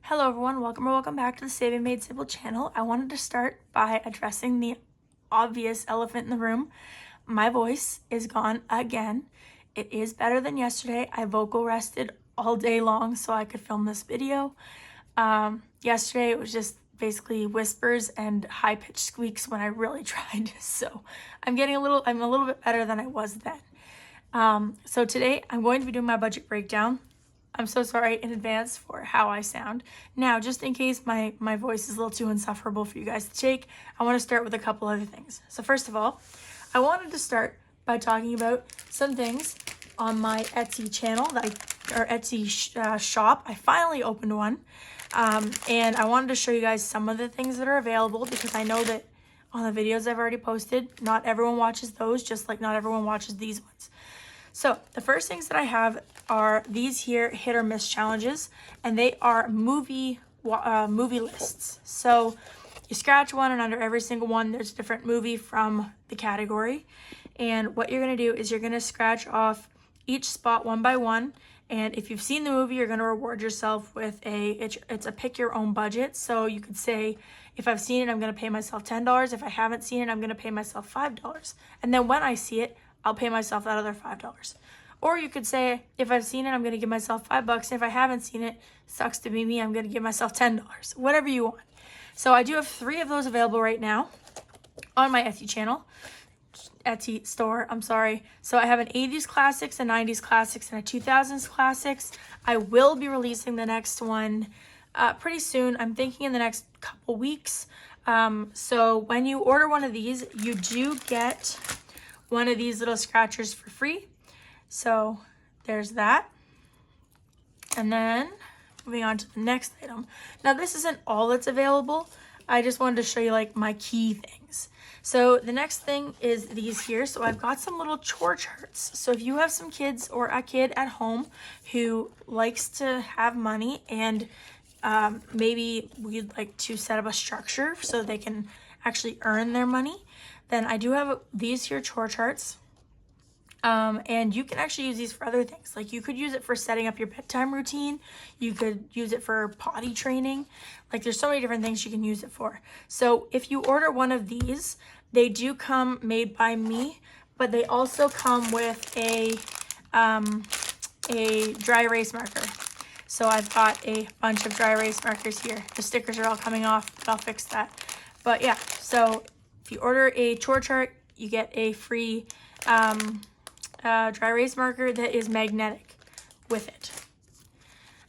Hello everyone, welcome back to the Saving Made Simple channel. I wanted to start by addressing the obvious elephant in the room. My voice is gone again. It is better than yesterday. I vocal rested all day long so I could film this video. Yesterday it was just basically whispers and high-pitched squeaks when I really tried. So I'm a little bit better than I was then. So today I'm going to be doing my budget breakdown. I'm so sorry in advance for how I sound. Now, just in case my voice is a little too insufferable for you guys to take, I want to start with a couple other things. So first of all, I wanted to start by talking about some things on my Etsy channel, Etsy shop. I finally opened one, and I wanted to show you guys some of the things that are available because I know that on the videos I've already posted, not everyone watches those, just like not everyone watches these ones. So the first things that I have are these here hit or miss challenges, and they are movie lists. So you scratch one, and under every single one there's a different movie from the category. And what you're going to do is you're going to scratch off each spot one by one, and if you've seen the movie, you're going to reward yourself with it's a pick your own budget. So you could say, if I've seen it, I'm going to pay myself $10. If I haven't seen it, I'm going to pay myself $5. And then when I see it, I'll pay myself that other $5. Or you could say, if I've seen it, I'm going to give myself $5. And if I haven't seen it, sucks to be me, I'm going to give myself $10. Whatever you want. So I do have 3 of those available right now on my Etsy channel. Etsy store, I'm sorry. So I have an 80s classics, a 90s classics, and a 2000s classics. I will be releasing the next one pretty soon. I'm thinking in the next couple weeks. So when you order one of these, you do get one of these little scratchers for free. So there's that. And then moving on to the next item. Now this isn't all that's available. I just wanted to show you like my key things. So the next thing is these here. So I've got some little chore charts. So if you have some kids or a kid at home who likes to have money and maybe we'd like to set up a structure so they can actually earn their money, then I do have these here chore charts. And you can actually use these for other things. Like you could use it for setting up your bedtime routine. You could use it for potty training. Like there's so many different things you can use it for. So if you order one of these, they do come made by me, but they also come with a dry erase marker. So I've got a bunch of dry erase markers here. The stickers are all coming off, but I'll fix that. But yeah, so if you order a chore chart, you get a free dry erase marker that is magnetic with it.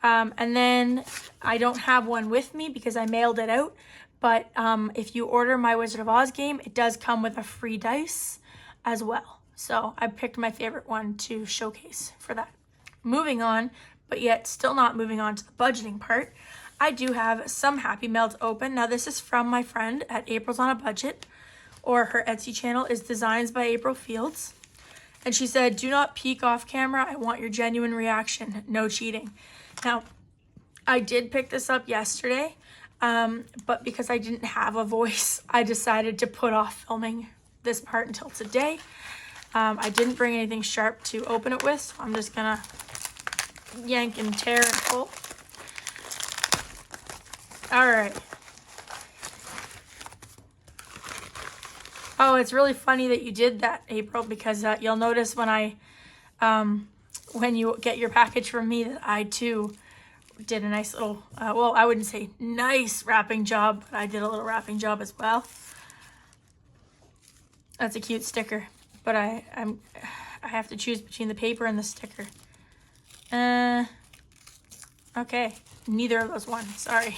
And then I don't have one with me because I mailed it out, but if you order my Wizard of Oz game, it does come with a free dice as well. So I picked my favorite one to showcase for that. Moving on, but yet still not moving on to the budgeting part, I do have some Happy Mail to open. Now this is from my friend at April's on a Budget, or her Etsy channel is Designs by April Fields. And she said, do not peek off camera. I want your genuine reaction. No cheating. Now, I did pick this up yesterday, but because I didn't have a voice, I decided to put off filming this part until today. I didn't bring anything sharp to open it with, so I'm just gonna yank and tear and pull. All right. Oh, it's really funny that you did that, April, because you'll notice when when you get your package from me that I too did a nice little, well, I wouldn't say nice wrapping job, but I did a little wrapping job as well. That's a cute sticker, but I have to choose between the paper and the sticker. Okay, neither of those won, sorry.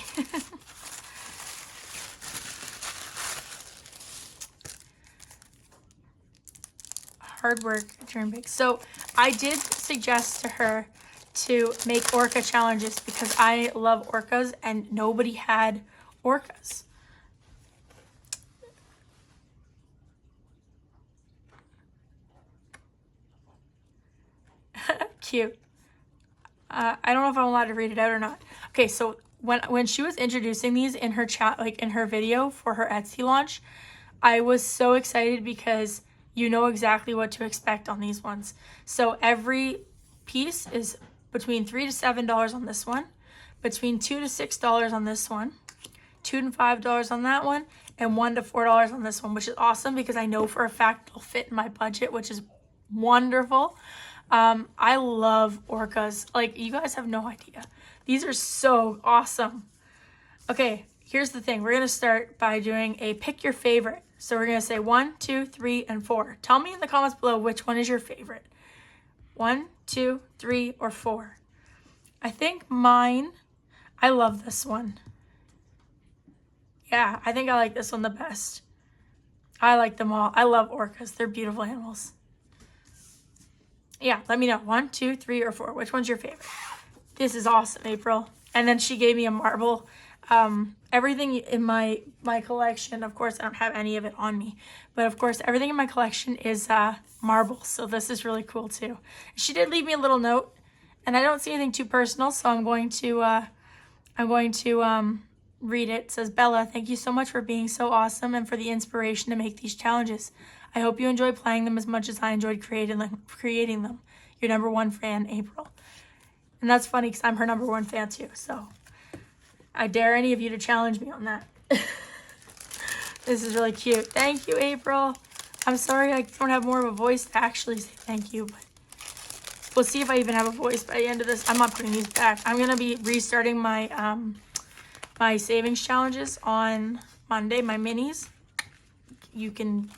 Hard work, turn big. So I did suggest to her to make orca challenges because I love orcas and nobody had orcas. Cute. I don't know if I'm allowed to read it out or not. Okay, so when she was introducing these in her chat, like in her video for her Etsy launch, I was so excited because you know exactly what to expect on these ones. So every piece is between $3 to $7 on this one, between $2 to $6 on this one, $2 to $5 on that one, and $1 to $4 on this one, which is awesome because I know for a fact it'll fit in my budget, which is wonderful. I love orcas. Like, you guys have no idea. These are so awesome. Okay, here's the thing. We're going to start by doing a pick your favorite. So we're going to say 1, 2, 3, and 4. Tell me in the comments below which one is your favorite. 1, 2, 3, or 4. I think mine, I love this one. Yeah, I think I like this one the best. I like them all. I love orcas. They're beautiful animals. Yeah, let me know. 1, 2, 3, or 4. Which one's your favorite? This is awesome, April. And then she gave me a marble. Everything in my collection, of course, I don't have any of it on me, but of course, everything in my collection is marble. So this is really cool too. She did leave me a little note, and I don't see anything too personal, so I'm going to read it. It says, Bella, thank you so much for being so awesome and for the inspiration to make these challenges. I hope you enjoy playing them as much as I enjoyed creating them. Your number one fan, April. And that's funny because I'm her number one fan too. So I dare any of you to challenge me on that. This is really cute. Thank you, April. I'm sorry I don't have more of a voice to actually say thank you, but we'll see if I even have a voice by the end of this. I'm not putting these back. I'm going to be restarting my my savings challenges on Monday, my minis. You can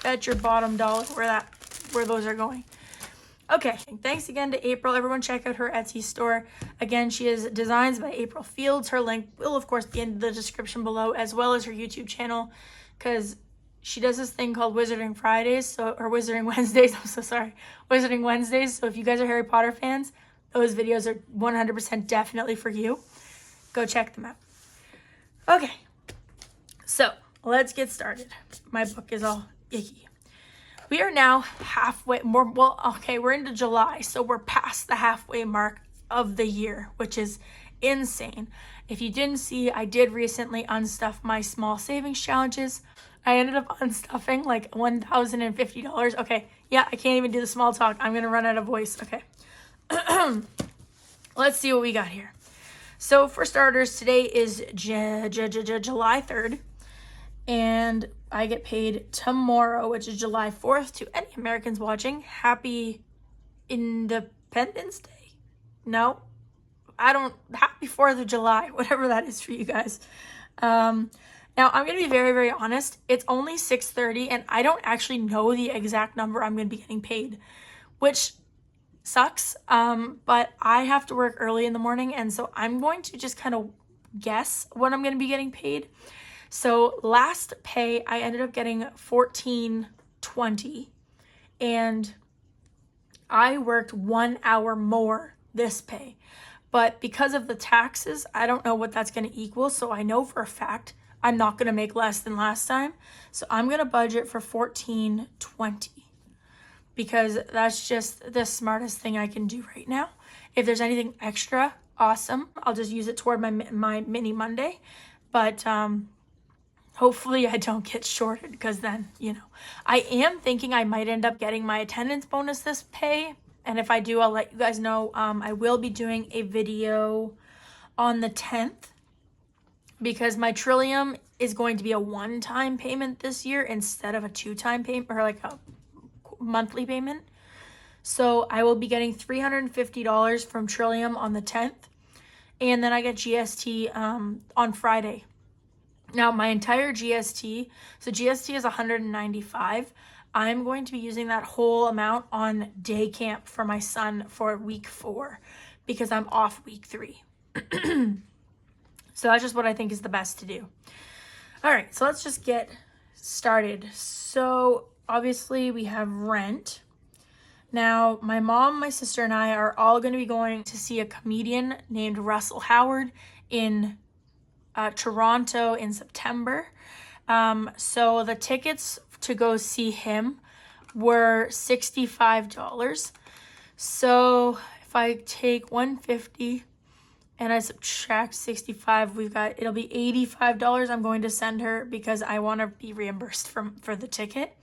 bet your bottom dollar where those are going. Okay, thanks again to April. Everyone check out her Etsy store. Again, she is Designs by April Fields. Her link will, of course, be in the description below, as well as her YouTube channel, because she does this thing called Wizarding Fridays, or Wizarding Wednesdays. I'm so sorry. Wizarding Wednesdays. So if you guys are Harry Potter fans, those videos are 100% definitely for you. Go check them out. Okay, so let's get started. My book is all icky. We are now halfway more. Well, okay, we're into July, so we're past the halfway mark of the year, which is insane. If you didn't see, I did recently unstuff my small savings challenges. I ended up unstuffing like $1,050. Okay, yeah, I can't even do the small talk. I'm gonna run out of voice. Okay, let's see what we got here. So for starters, today is July 3rd. And I get paid tomorrow, which is July 4th. To any Americans watching, happy Independence Day. No, happy 4th of July, whatever that is for you guys. Now, I'm going to be very, very honest. It's only 6:30, and I don't actually know the exact number I'm going to be getting paid, which sucks. But I have to work early in the morning, and so I'm going to just kind of guess what I'm going to be getting paid. So last pay, I ended up getting $14.20, and I worked 1 hour more this pay. But because of the taxes, I don't know what that's going to equal. So I know for a fact I'm not going to make less than last time. So I'm going to budget for $14.20 because that's just the smartest thing I can do right now. If there's anything extra, awesome. I'll just use it toward my mini Monday. But hopefully I don't get shorted because then, I am thinking I might end up getting my attendance bonus this pay. And if I do, I'll let you guys know. I will be doing a video on the 10th because my Trillium is going to be a one-time payment this year instead of a two-time payment or like a monthly payment. So I will be getting $350 from Trillium on the 10th. And then I get GST on Friday. Now, my entire GST, so GST is $195. I'm going to be using that whole amount on day camp for my son for week 4 because I'm off week 3. So that's just what I think is the best to do. All right, so let's just get started. So obviously we have rent. Now, my mom, my sister, and I are all going to be going to see a comedian named Russell Howard in Toronto in September. So the tickets to go see him were $65. So if I take $150 and I subtract 65, it'll be $85 I'm going to send her because I want to be reimbursed for the ticket.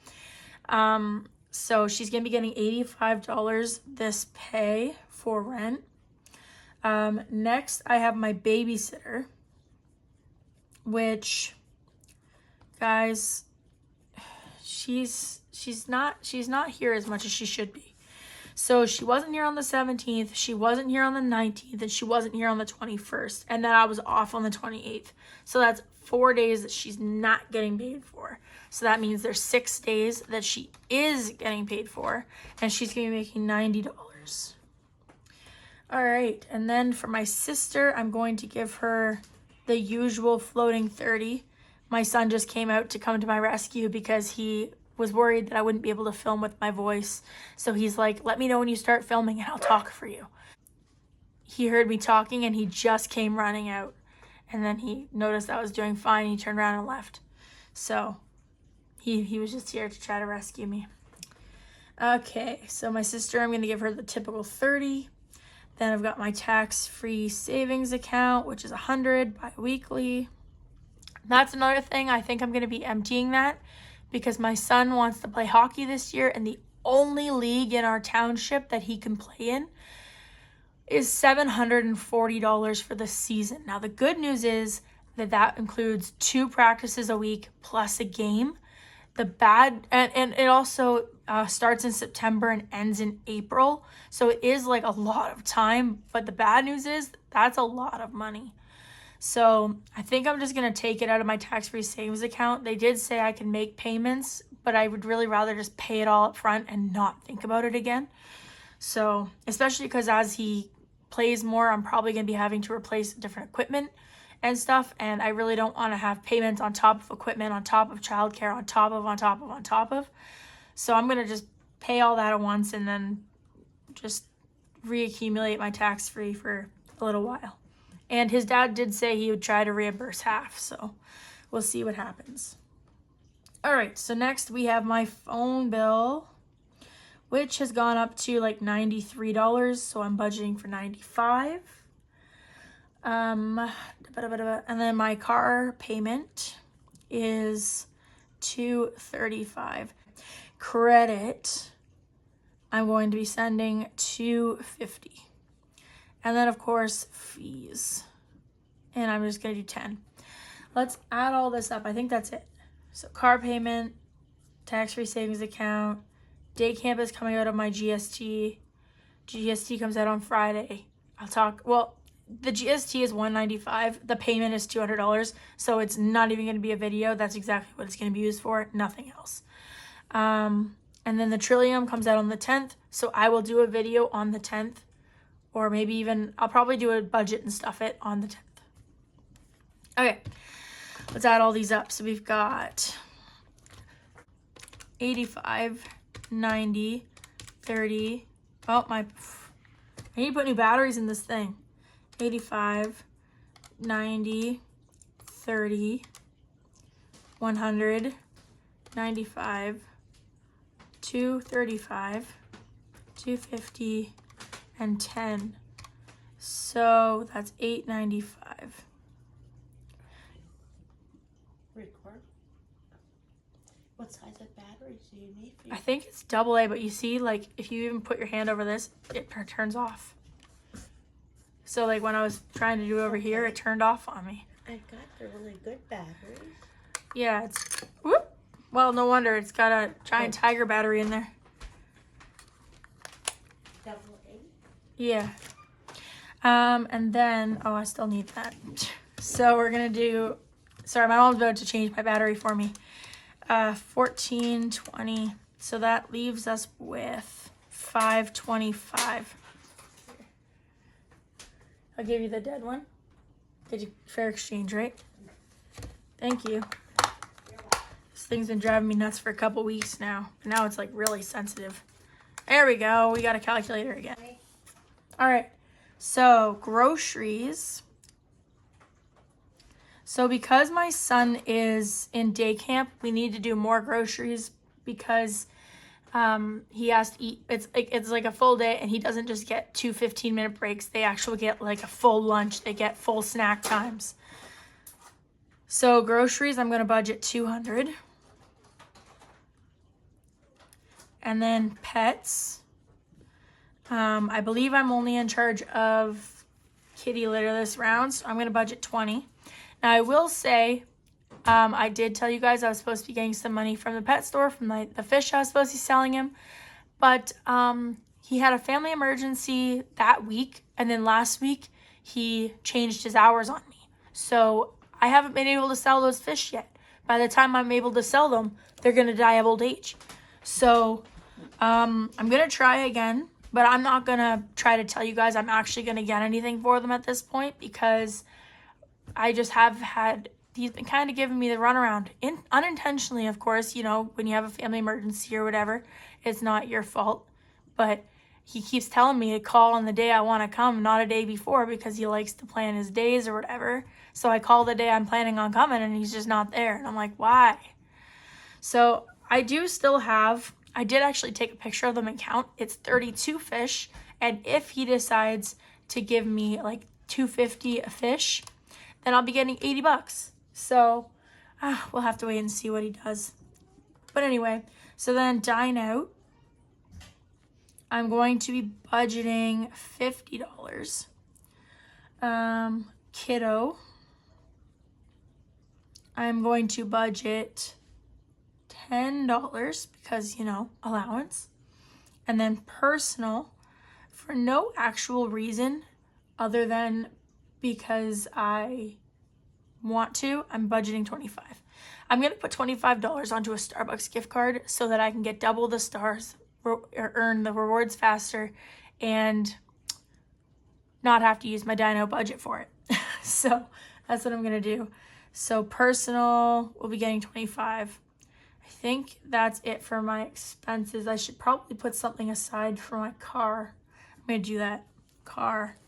So she's going to be getting $85 this pay for rent. Next, I have my babysitter, which, guys, she's not here as much as she should be. So she wasn't here on the 17th, she wasn't here on the 19th, and she wasn't here on the 21st. And then I was off on the 28th. So that's 4 days that she's not getting paid for. So that means there's 6 days that she is getting paid for, and she's going to be making $90. All right, and then for my sister, I'm going to give her the usual floating 30. My son just came out to come to my rescue because he was worried that I wouldn't be able to film with my voice. So he's like, let me know when you start filming and I'll talk for you. He heard me talking and he just came running out. And then he noticed I was doing fine. He turned around and left. So he was just here to try to rescue me. Okay, so my sister, I'm going to give her the typical 30. Then I've got my tax-free savings account, which is $100 bi-weekly. That's another thing. I think I'm going to be emptying that because my son wants to play hockey this year, and the only league in our township that he can play in is $740 for the season. Now, the good news is that includes 2 practices a week plus a game. The bad, and it also starts in September and ends in April. So it is like a lot of time, but the bad news is that's a lot of money. So I think I'm just going to take it out of my tax-free savings account. They did say I can make payments, but I would really rather just pay it all up front and not think about it again. So especially because as he plays more, I'm probably going to be having to replace different equipment and stuff. And I really don't want to have payments on top of equipment, on top of childcare, on top of. So I'm going to just pay all that at once and then just reaccumulate my tax-free for a little while. And his dad did say he would try to reimburse half, so we'll see what happens. All right, so next we have my phone bill, which has gone up to like $93, so I'm budgeting for $95. And then my car payment is $235. Credit, I'm going to be sending $250. And then, of course, fees. And I'm just going to do 10. Let's add all this up. I think that's it. So car payment, tax-free savings account, day camp is coming out of my GST. GST comes out on Friday. The GST is $195. The payment is $200. So it's not even going to be a video. That's exactly what it's going to be used for. Nothing else. And then the Trillium comes out on the 10th. So I will do a video on the 10th. Or maybe even, I'll probably do a budget and stuff it on the 10th. Okay, let's add all these up. So we've got 85, 90, 30. Oh, I need to put new batteries in this thing. 85, 90, 30, 100, 95, 235, 250, and 10. So that's $895. Record. What size of batteries do you need? I think it's AA, but you see, like, if you even put your hand over this, it turns off. So, like, when I was trying to do over here, it turned off on me. I got the really good batteries. Yeah, it's, whoop. Well, no wonder. It's got a giant Tiger battery in there. AA? Yeah. And then, I still need that. So we're going to do, sorry, my mom's about to change my battery for me. 14, 20. So that leaves us with 525. I'll give you the dead one. Did you fair exchange, right? Thank you. This thing's been driving me nuts for a couple weeks now. But now it's like really sensitive. There we go. We got a calculator again. All right. So groceries. So because my son is in day camp, we need to do more groceries because he has to eat. It's like a full day, and he doesn't just get 2 15-minute breaks. They actually get like a full lunch. They get full snack times. So groceries, I'm going to budget $200. And then pets, I believe I'm only in charge of kitty litter this round, so I'm going to budget 20. Now, I will say, I did tell you guys I was supposed to be getting some money from the pet store, from the fish I was supposed to be selling him. But he had a family emergency that week, and then last week he changed his hours on me. So I haven't been able to sell those fish yet. By the time I'm able to sell them, they're going to die of old age. So I'm going to try again, but I'm not going to try to tell you guys I'm actually going to get anything for them at this point, because I just have had, he's been kind of giving me the runaround, unintentionally, of course. You know, when you have a family emergency or whatever, it's not your fault, but he keeps telling me to call on the day I want to come, not a day before, because he likes to plan his days or whatever. So I call the day I'm planning on coming, and he's just not there, and I'm like, why? So I did actually take a picture of them and count. It's 32 fish, and if he decides to give me like $2.50 a fish, then I'll be getting $80. So we'll have to wait and see what he does. But anyway, so then dine out, I'm going to be budgeting $50. Kiddo, I'm going to budget $10 because, you know, allowance. And then personal, for no actual reason other than because I want to, I'm budgeting $25. I'm going to put $25 onto a Starbucks gift card so that I can get double the stars, or earn the rewards faster, and not have to use my dino budget for it. So that's what I'm going to do. So personal, we'll be getting $25. I think that's it for my expenses. I should probably put something aside for my car. I'm going to do that. Car.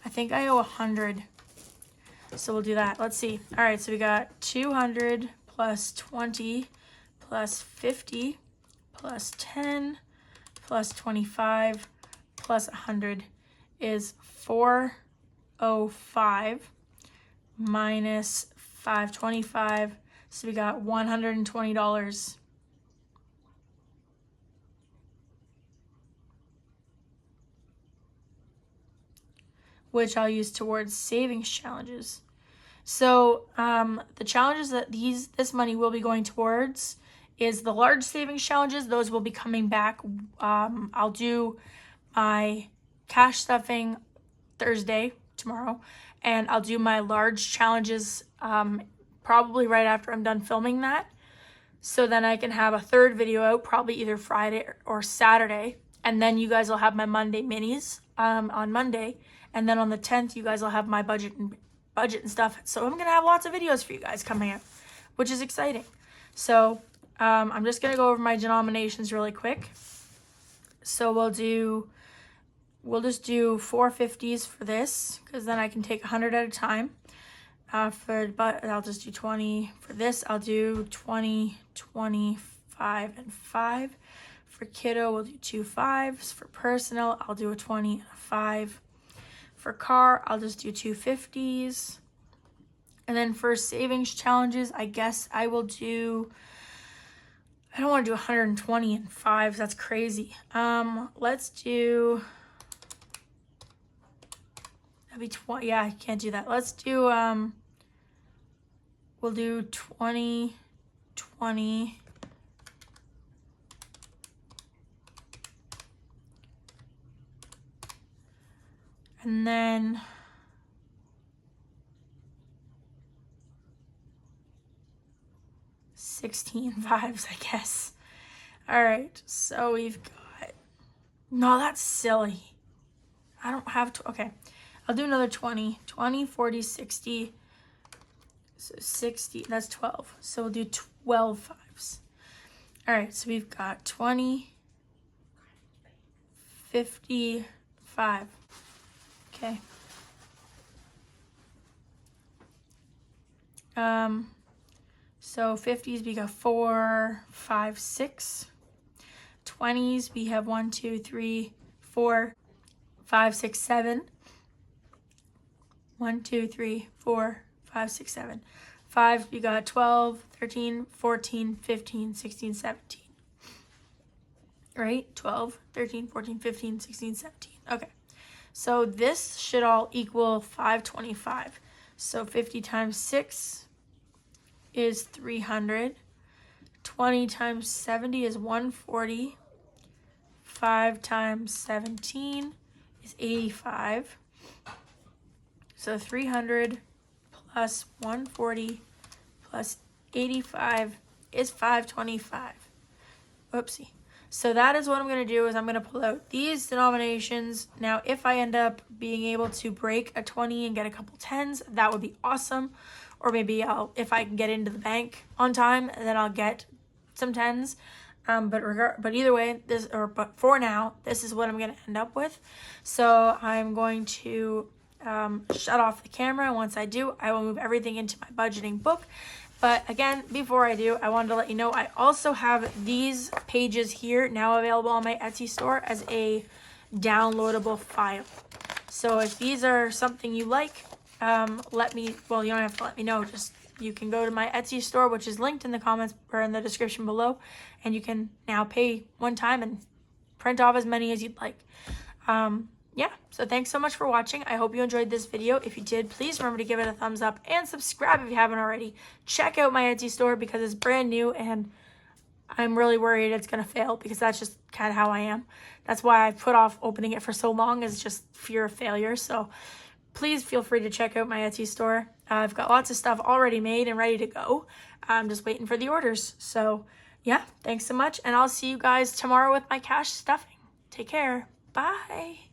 I think I owe $100. So we'll do that. Let's see. All right, so we got 200 plus 20 plus 50 plus 10 plus 25 plus 100 is 405 minus 525. So we got $120. Which I'll use towards savings challenges. So the challenges that this money will be going towards is the large savings challenges. Those will be coming back. I'll do my cash stuffing Thursday, tomorrow, and I'll do my large challenges probably right after I'm done filming that. So then I can have a third video out probably either Friday or Saturday, and then you guys will have my Monday minis on Monday, and then on the 10th you guys will have my budget and stuff. So I'm gonna have lots of videos for you guys coming up, which is exciting. So I'm just gonna go over my denominations really quick. So we'll just do 450s for this, because then I can take 100 at a time. But I'll just do 20 for this. I'll do 20, 25, and 5. For kiddo, we'll do 2 5s. For personal, I'll do a 20 and a 5. For car, I'll just do 2 50s. And then for savings challenges, I guess I will do, I don't want to do 120 and 5s. That's crazy. Let's do, that'd be 20. Yeah, I can't do that. Let's do, we'll do 20, 20. And then $16 5s, I guess. All right, so we've got, no, that's silly. I don't have to, okay. I'll do another 20, 20, 40, 60. So 60, that's 12. So we'll do 12 5s. All right, so we've got 20, 55. Okay. So 50s we got 4, 5, 6. 20s we have 1, 2, 3, 4, 5, 6, 7. 1, 2, 3, 4, 5, 6, 7. 5 we got 12, 13, 14, 15, 16, 17. Right? 12, 13, 14, 15, 16, 17. Okay. So this should all equal 525. So 50 times 6 is 300. 20 times 70 is 140. 5 times 17 is 85. So 300 plus 140 plus 85 is 525. Oopsie. So that is what I'm going to do is I'm going to pull out these denominations. Now, if I end up being able to break a 20 and get a couple 10s, that would be awesome. Or maybe if I can get into the bank on time, then I'll get some 10s. But either way, but for now, this is what I'm going to end up with. So I'm going to shut off the camera. Once I do, I will move everything into my budgeting book. But again, before I do, I wanted to let you know I also have these pages here now available on my Etsy store as a downloadable file. So if these are something you like, you don't have to let me know, just you can go to my Etsy store, which is linked in the comments or in the description below, and you can now pay one time and print off as many as you'd like. Yeah, so thanks so much for watching. I hope you enjoyed this video. If you did, please remember to give it a thumbs up and subscribe if you haven't already. Check out my Etsy store because it's brand new and I'm really worried it's going to fail because that's just kind of how I am. That's why I put off opening it for so long, is just fear of failure. So please feel free to check out my Etsy store. I've got lots of stuff already made and ready to go. I'm just waiting for the orders. So yeah, thanks so much. And I'll see you guys tomorrow with my cash stuffing. Take care. Bye.